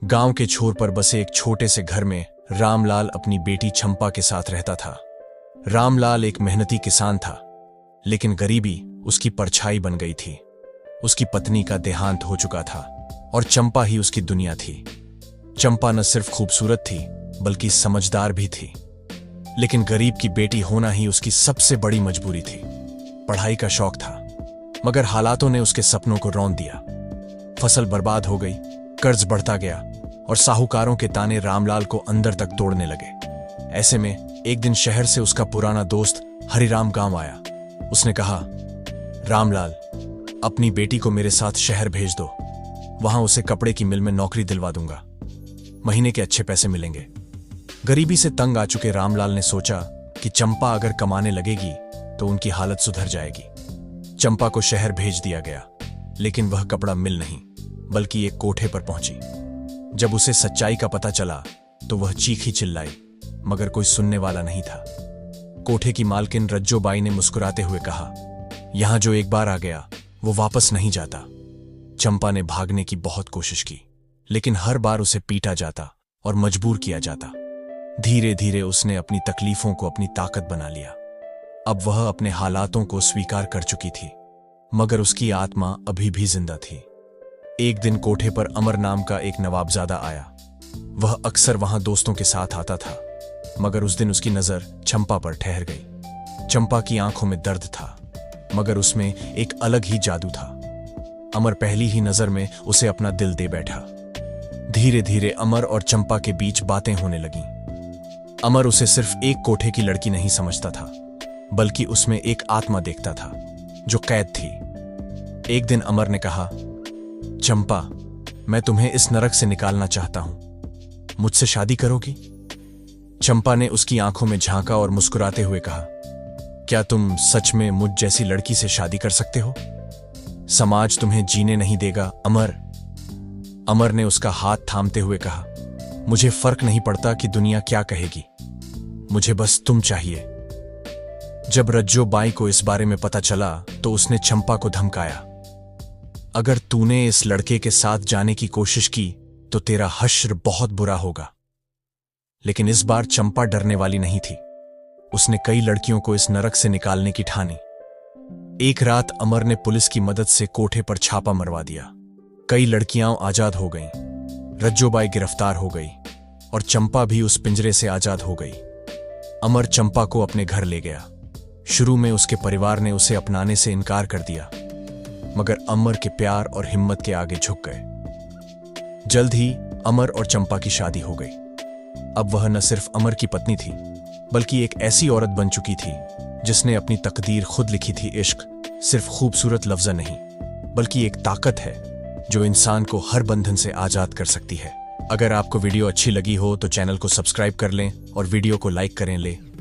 गांव के छोर पर बसे एक छोटे से घर में रामलाल अपनी बेटी चंपा के साथ रहता था। रामलाल एक मेहनती किसान था, लेकिन गरीबी उसकी परछाई बन गई थी। उसकी पत्नी का देहांत हो चुका था और चंपा ही उसकी दुनिया थी। चंपा न सिर्फ खूबसूरत थी बल्कि समझदार भी थी, लेकिन गरीब की बेटी होना ही उसकी सबसे बड़ी मजबूरी थी। पढ़ाई का शौक था, मगर हालातों ने उसके सपनों को रौंद दिया। फसल बर्बाद हो गई, कर्ज बढ़ता गया और साहूकारों के ताने रामलाल को अंदर तक तोड़ने लगे। ऐसे में एक दिन शहर से उसका पुराना दोस्त हरिराम गांव आया। उसने कहा, रामलाल, अपनी बेटी को मेरे साथ शहर भेज दो। वहां उसे कपड़े की मिल में नौकरी दिलवा दूंगा। महीने के अच्छे पैसे मिलेंगे। गरीबी से तंग आ चुके रामलाल ने सोचा कि चंपा अगर कमाने लगेगी तो उनकी हालत सुधर जाएगी। चंपा को शहर भेज दिया गया, लेकिन वह कपड़ा मिल नहीं बल्कि एक कोठे पर पहुंची। जब उसे सच्चाई का पता चला तो वह चीखी चिल्लाई, मगर कोई सुनने वाला नहीं था। कोठे की मालकिन रज्जो बाई ने मुस्कुराते हुए कहा, यहां जो एक बार आ गया वो वापस नहीं जाता। चंपा ने भागने की बहुत कोशिश की, लेकिन हर बार उसे पीटा जाता और मजबूर किया जाता। धीरे धीरे उसने अपनी तकलीफों को अपनी ताकत बना लिया। अब वह अपने हालातों को स्वीकार कर चुकी थी, मगर उसकी आत्मा अभी भी जिंदा थी। एक दिन कोठे पर अमर नाम का एक नवाबजादा आया। वह अक्सर वहां दोस्तों के साथ आता था, मगर उस दिन उसकी नजर चंपा पर ठहर गई। चंपा की आंखों में दर्द था, मगर उसमें एक अलग ही जादू था। अमर पहली ही नजर में उसे अपना दिल दे बैठा। धीरे धीरे अमर और चंपा के बीच बातें होने लगीं। अमर उसे सिर्फ एक कोठे की लड़की नहीं समझता था, बल्कि उसमें एक आत्मा देखता था जो कैद थी। एक दिन अमर ने कहा, चंपा, मैं तुम्हें इस नरक से निकालना चाहता हूं। मुझसे शादी करोगी? चंपा ने उसकी आंखों में झांका और मुस्कुराते हुए कहा, क्या तुम सच में मुझ जैसी लड़की से शादी कर सकते हो? समाज तुम्हें जीने नहीं देगा, अमर। अमर ने उसका हाथ थामते हुए कहा, मुझे फर्क नहीं पड़ता कि दुनिया क्या कहेगी, मुझे बस तुम चाहिए। जब रज्जो बाई को इस बारे में पता चला तो उसने चंपा को धमकाया, अगर तूने इस लड़के के साथ जाने की कोशिश की तो तेरा हश्र बहुत बुरा होगा। लेकिन इस बार चंपा डरने वाली नहीं थी। उसने कई लड़कियों को इस नरक से निकालने की ठानी। एक रात अमर ने पुलिस की मदद से कोठे पर छापा मरवा दिया। कई लड़कियां आजाद हो गईं। रज्जोबाई गिरफ्तार हो गई और चंपा भी उस पिंजरे से आजाद हो गई। अमर चंपा को अपने घर ले गया। शुरू में उसके परिवार ने उसे अपनाने से इनकार कर दिया, मगर अमर के प्यार और हिम्मत के आगे झुक गए। जल्द ही अमर और चंपा की शादी हो गई। अब वह न सिर्फ अमर की पत्नी थी, बल्कि एक ऐसी औरत बन चुकी थी जिसने अपनी तकदीर खुद लिखी थी। इश्क सिर्फ खूबसूरत लफ्ज़ नहीं, बल्कि एक ताकत है जो इंसान को हर बंधन से आजाद कर सकती है। अगर आपको वीडियो अच्छी लगी हो तो चैनल को सब्सक्राइब कर लें और वीडियो को लाइक करें।